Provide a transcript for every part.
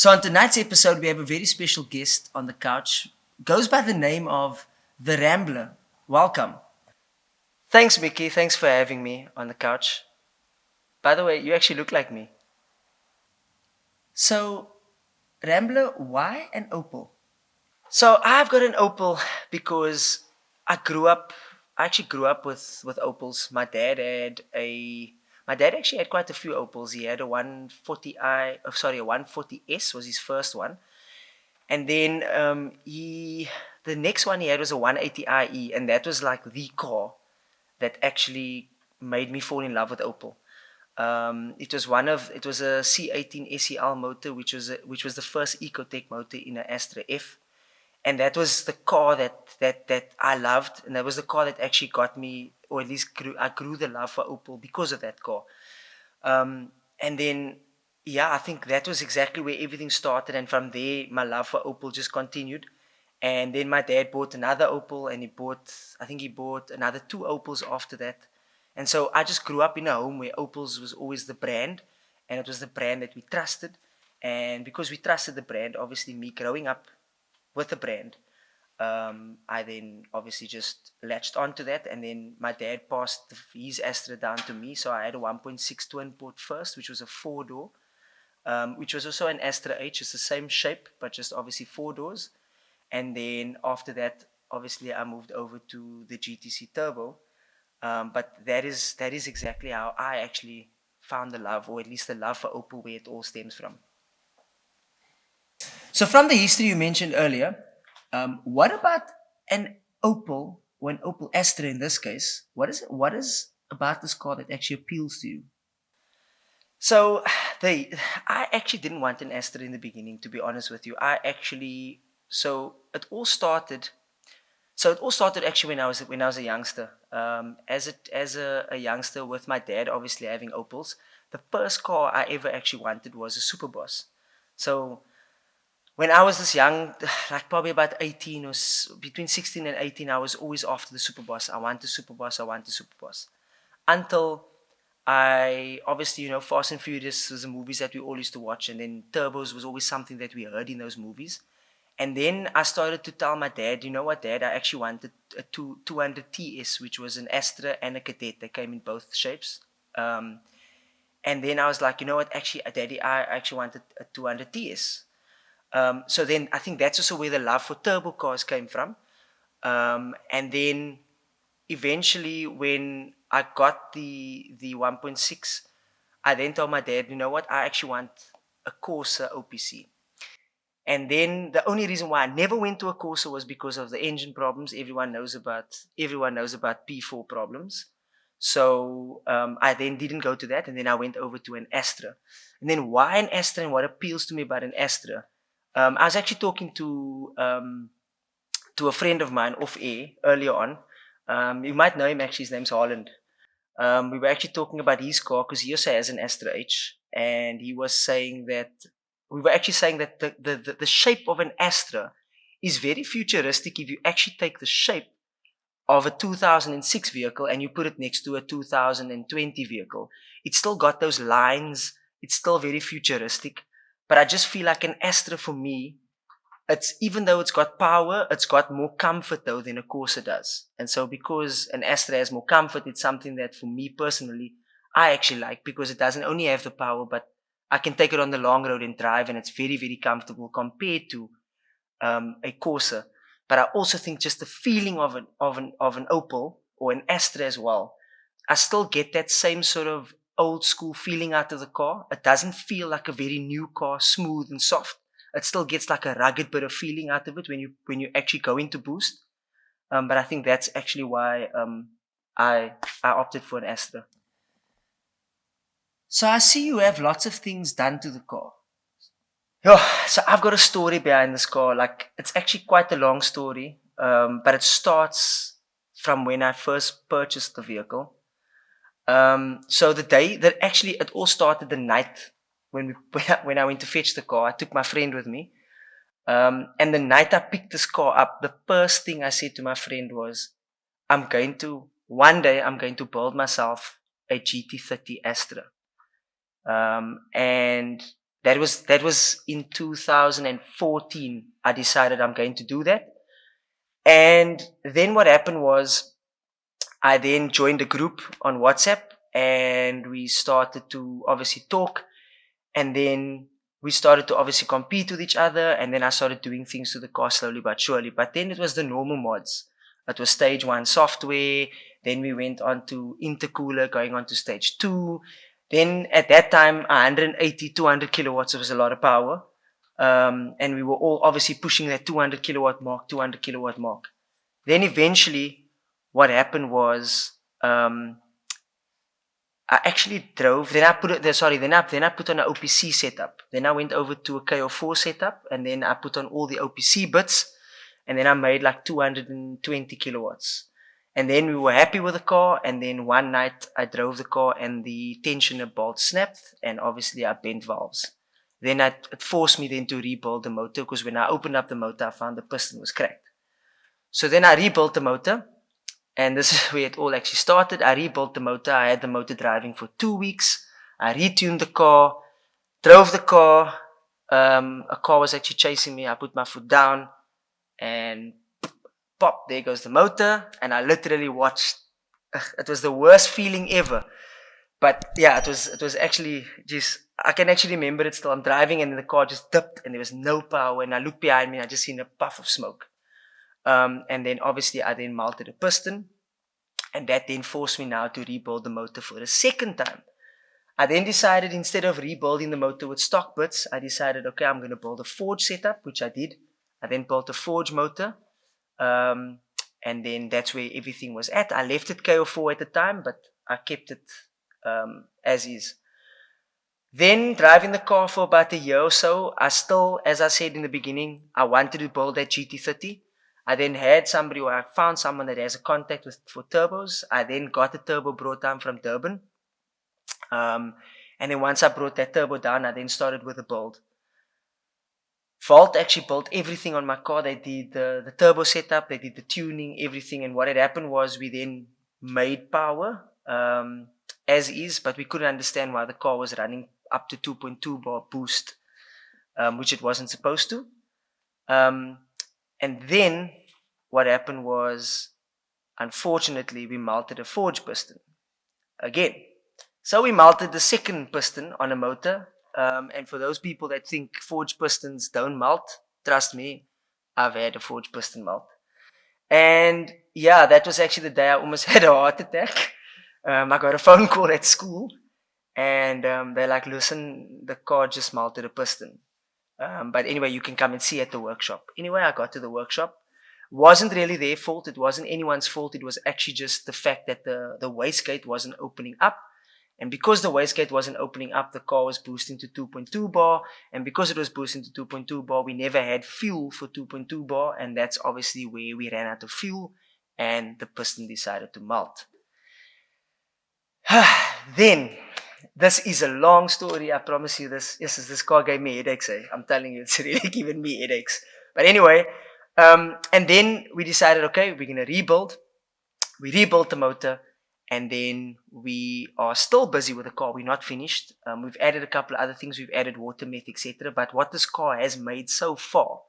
So on tonight's episode, we have a very special guest on the couch. Goes by the name of the Rambler. Welcome. Thanks, Micky. Thanks for having me on the couch. By the way, you actually look like me. So, Rambler, why an Opel? So I've got an Opel because I actually grew up with Opels. My dad actually had quite a few Opels. He had a 140i, a 140S was his first one. And then the next one he had was a 180IE, and that was like the car that actually made me fall in love with Opel. It was a C18 SEL motor, which was the first Ecotec motor in an Astra F, and that was the car that I loved, and that was the car that actually got me, or at least I grew the love for Opel because of that car. And then, yeah, I think that was exactly where everything started, and from there, my love for Opel just continued. And then my dad bought another Opel, and I think he bought another two Opels after that. And so I just grew up in a home where Opels was always the brand, and it was the brand that we trusted. And because we trusted the brand, obviously me growing up with the brand, I then obviously just latched onto that, and then my dad passed his Astra down to me. So I had a 1.6 twin port first, which was a 4-door, which was also an Astra H. It's the same shape, but just obviously 4 doors. And then after that, obviously I moved over to the GTC Turbo. But that is exactly how I actually found the love, or at least the love for Opel, where it all stems from. So from the history you mentioned earlier, what about an Opel, or an Opel Astra in this case? What is about this car that actually appeals to you? So I actually didn't want an Astra in the beginning, to be honest with you. So it all started. Actually when I was a youngster. As a youngster with my dad, obviously having Opels, the first car I ever actually wanted was a Superboss. So when I was this young, like probably about 18 or between 16 and 18, I was always after the Superboss. I want the Superboss. I want the Superboss. Until I obviously, Fast and Furious was the movies that we all used to watch, and then Turbos was always something that we heard in those movies. And then I started to tell my dad, you know what, Dad, I actually wanted a 200 TS, which was an Astra and a Cadet. They came in both shapes. And then I was like, you know what, actually, Daddy, I actually wanted a 200 TS. So then I think that's also where the love for turbo cars came from. And then eventually when I got the 1.6, I then told my dad, you know what, I actually want a Corsa OPC. And then the only reason why I never went to a Corsa was because of the engine problems. Everyone knows about P4 problems. So I then didn't go to that, and then I went over to an Astra. And then why an Astra, and what appeals to me about an Astra? I was actually talking to a friend of mine off air earlier on. You might know him actually. His name's Holland. We were actually talking about his car because he also has an Astra H, and he was saying that we were actually saying that the shape of an Astra is very futuristic if you actually take the shape of a 2006 vehicle and you put it next to a 2020 vehicle. It's still got those lines. It's still very futuristic. But I just feel like an Astra for me, even though it's got power, it's got more comfort though than a Corsa does. And so because an Astra has more comfort, it's something that for me personally, I actually like, because it doesn't only have the power, but I can take it on the long road and drive, and it's very, very comfortable compared to a Corsa. But I also think just the feeling of an Opel or an Astra as well, I still get that same sort of old school feeling out of the car. It doesn't feel like a very new car, smooth and soft. It still gets like a rugged bit of feeling out of it when you actually go into boost. But I think that's actually why I opted for an Astra. So I see you have lots of things done to the car. Yeah, so I've got a story behind this car. Like, it's actually quite a long story, but it starts from when I first purchased the vehicle. So the day that actually it all started, the night when I went to fetch the car, I took my friend with me. And the night I picked this car up, the first thing I said to my friend was, one day I'm going to build myself a GT30 Astra. And That was in 2014. I decided I'm going to do that. And then what happened was I then joined a group on WhatsApp, and we started to obviously talk, and then we started to obviously compete with each other, and then I started doing things to the car slowly but surely. But then it was the normal mods. It was stage 1 software, then we went on to intercooler, going on to stage 2. Then at that time 180, 200 kilowatts was a lot of power. And we were all obviously pushing that 200 kilowatt mark. Then eventually what happened was I actually drove. Then I put it. Sorry. Then I put on an OPC setup. Then I went over to a KO4 setup, and then I put on all the OPC bits, and then I made like 220 kilowatts. And then we were happy with the car. And then one night I drove the car, and the tensioner bolt snapped, and obviously I bent valves. Then it forced me then to rebuild the motor, because when I opened up the motor, I found the piston was cracked. So then I rebuilt the motor. And this is where it all actually started. I rebuilt the motor. I had the motor driving for 2 weeks. I retuned the car, drove the car. A car was actually chasing me. I put my foot down, and pop, there goes the motor. And I literally watched. It was the worst feeling ever. But yeah, it was actually just, I can actually remember it still. I'm driving, and the car just dipped, and there was no power. And I looked behind me, and I just seen a puff of smoke. And then obviously I then melted a piston, and that then forced me now to rebuild the motor for the second time. I then decided, instead of rebuilding the motor with stock bits, I decided, okay, I'm going to build a forge setup, which I did. I then built a forge motor, and then that's where everything was at. I left it KO4 at the time, but I kept it as is. Then driving the car for about a year or so, I still, as I said in the beginning, I wanted to build that GT30. I then had somebody, or I found someone that has a contact for turbos. I then got the turbo brought down from Durham. And then once I brought that turbo down, I then started with the build. Volt actually built everything on my car. They did the turbo setup, they did the tuning, everything. And what had happened was we then made power as is, but we couldn't understand why the car was running up to 2.2 bar boost, which it wasn't supposed to. And then what happened was, unfortunately, we melted a forge piston again. So we melted the second piston on a motor. And for those people that think forged pistons don't melt, trust me, I've had a forged piston melt. And yeah, that was actually the day I almost had a heart attack. I got a phone call at school, and they're like, listen, the car just melted a piston. But anyway, you can come and see at the workshop. Anyway, I got to the workshop. Wasn't really their fault. It wasn't anyone's fault. It was actually just the fact that the wastegate wasn't opening up. And because the wastegate wasn't opening up, the car was boosting to 2.2 bar. And because it was boosting to 2.2 bar, we never had fuel for 2.2 bar. And that's obviously where we ran out of fuel, and the piston decided to melt. Then, this is a long story, I promise you this. Yes, this car gave me headaches. I'm telling you, it's really giving me headaches. But anyway, and then we decided, okay, we're going to rebuild. We rebuilt the motor, and then we are still busy with the car. We're not finished. We've added a couple of other things. We've added water met, etc. But what this car has made so far,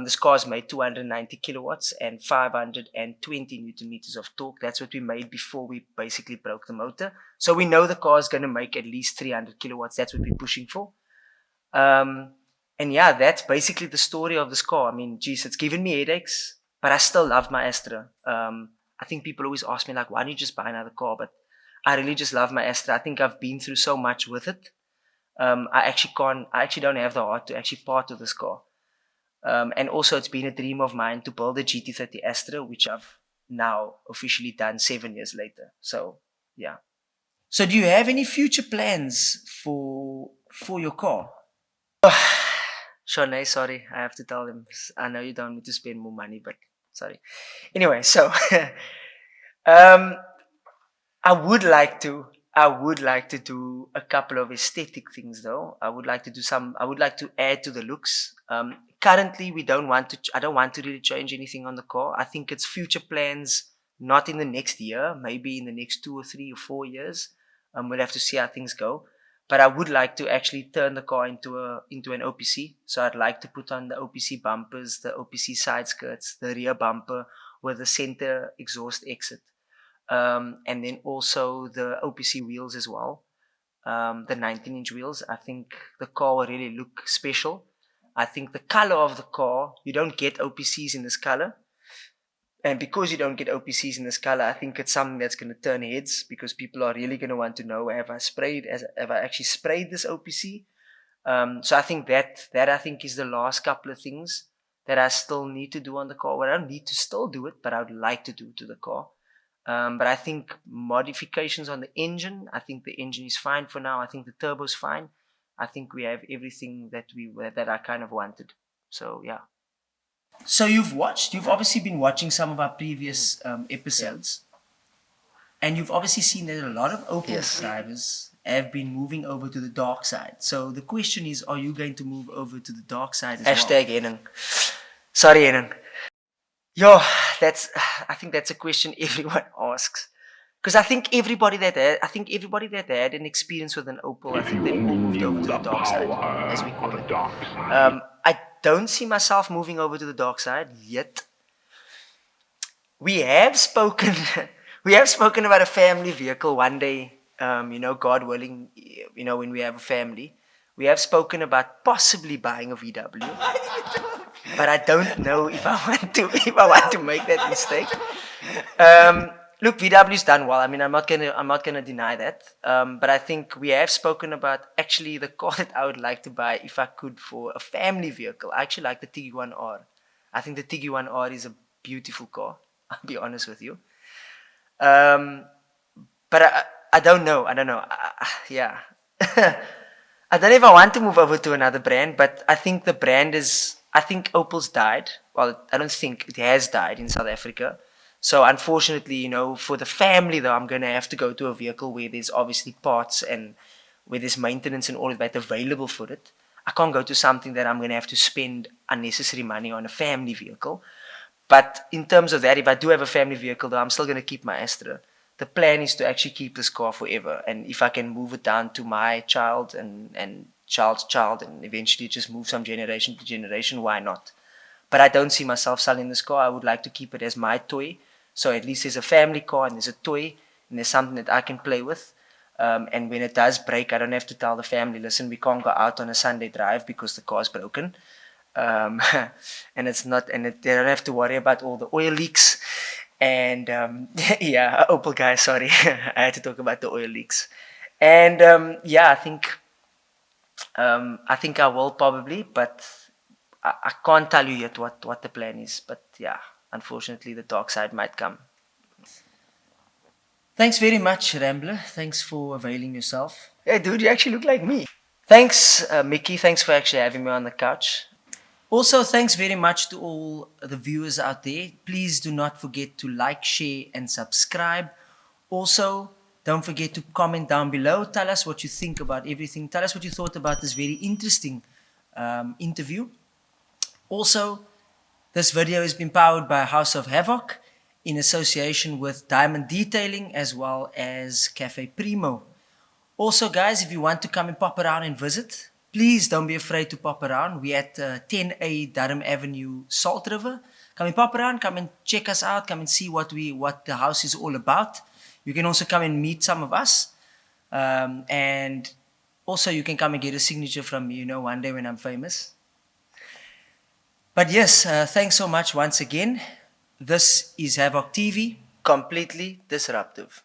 this car has made 290 kilowatts and 520 newton meters of torque. That's what we made before we basically broke the motor. So we know the car is going to make at least 300 kilowatts. That's what we're pushing for. And yeah, that's basically the story of this car. I mean, geez, it's given me headaches, but I still love my Astra. I think people always ask me, like, why don't you just buy another car? But I really just love my Astra. I think I've been through so much with it. I actually don't have the heart to actually part with this car. And also, it's been a dream of mine to build a GT30 Astra, which I've now officially done 7 years later. So, yeah. So, do you have any future plans for your car? Shanae, sorry, I have to tell them. I know you don't need to spend more money, but sorry. Anyway, so I would like to do a couple of aesthetic things, though. I would like to add to the looks. Currently, I don't want to really change anything on the car. I think it's future plans, not in the next year, maybe in the next 2 or 3 or 4 years. We'll have to see how things go. But I would like to actually turn the car into an OPC. So I'd like to put on the OPC bumpers, the OPC side skirts, the rear bumper with the center exhaust exit, and then also the OPC wheels as well, the 19-inch wheels. I think the car will really look special. I think the color of the car, you don't get OPCs in this color. And because you don't get OPCs in this color, I think it's something that's going to turn heads, because people are really going to want to know, have I actually sprayed this OPC? So I think that I think is the last couple of things that I still need to do on the car. Well, I don't need to still do it, but I would like to do to the car. But I think modifications on the engine, I think the engine is fine for now. I think the turbo's fine. I think we have everything that I kind of wanted. So yeah. So you've obviously been watching some of our previous episodes, and you've obviously seen that a lot of Opel drivers have been moving over to the dark side. So the question is, are you going to move over to the dark side as well? Hashtag Henning. Sorry, Henning. Yo, I think that's a question everyone asks. Because I think everybody that had an experience with an Opel, I think they've all moved over to the dark side, as we call it. I don't see myself moving over to the dark side yet. We have spoken about a family vehicle one day, God willing, when we have a family. We have spoken about possibly buying a VW. But I don't know if I want to make that mistake. Look, VW's done well. I mean, I'm not gonna deny that. But I think we have spoken about actually the car that I would like to buy if I could for a family vehicle. I actually like the Tiguan-R. I think the Tiguan-R is a beautiful car. I'll be honest with you. But I don't know. Yeah. I don't know if I want to move over to another brand, but I think I think Opel's died. Well, I don't think it has died in South Africa. So unfortunately, for the family though, I'm going to have to go to a vehicle where there's obviously parts and where there's maintenance and all of that available for it. I can't go to something that I'm going to have to spend unnecessary money on, a family vehicle. But in terms of that, if I do have a family vehicle though, I'm still going to keep my Astra. The plan is to actually keep this car forever. And if I can move it down to my child and child's child and eventually just move some generation to generation, why not? But I don't see myself selling this car. I would like to keep it as my toy. So at least there's a family car and there's a toy and there's something that I can play with. And when it does break, I don't have to tell the family, listen, we can't go out on a Sunday drive because the car's broken. And they don't have to worry about all the oil leaks. And yeah, Opel guy, sorry, I had to talk about the oil leaks. And I think I will probably, but I can't tell you yet what the plan is. But yeah, unfortunately, the dark side might come. Thanks very much, Rambler. Thanks for availing yourself. Hey, dude, you actually look like me. Thanks, Micky. Thanks for actually having me on the couch. Also, thanks very much to all the viewers out there. Please do not forget to like, share, and subscribe. Also, don't forget to comment down below. Tell us what you think about everything. Tell us what you thought about this very interesting interview. Also, this video has been powered by House of Havoc in association with Diamond Detailing as well as Cafe Primo. Also, guys, if you want to come and pop around and visit, please don't be afraid to pop around. We're at 10A Durham Avenue, Salt River. Come and pop around, come and check us out, come and see what the house is all about. You can also come and meet some of us. And also you can come and get a signature from me, one day when I'm famous. But yes, thanks so much once again. This is Havoc TV, completely disruptive.